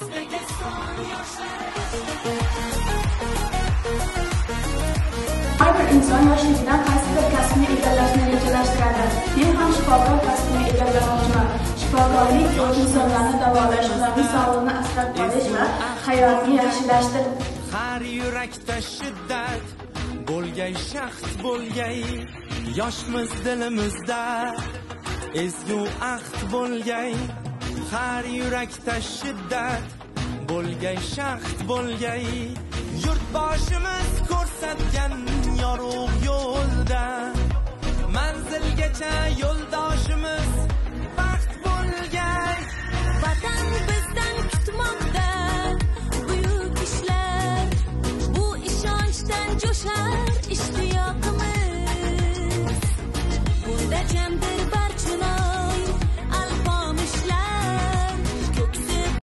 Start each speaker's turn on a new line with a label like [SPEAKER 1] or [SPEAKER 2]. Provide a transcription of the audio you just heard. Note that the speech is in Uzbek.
[SPEAKER 1] Har bir inson yoshligidan qaysidir kasbni egallashni rejalashtiradi. Men ham shifokor kasbini egallamoqchiman. Shifokorlik bu insonlarni davolash, ularning sog'lig'ini asrab qolish va hayotni yaxshilashdir.
[SPEAKER 2] Har yurakda shiddat bo'lgay, shaxt bo'lgay, yoshmiz dilimizda ezgu ahd bo'lgay. Har yurakda shiddat bo'lgay, shaxt bo'lgay, yurtboshimiz ko'rsatgan yorug' yo'lda manzilgacha yo'ldoshimiz baxt bo'lgay.
[SPEAKER 3] Vatan bizdan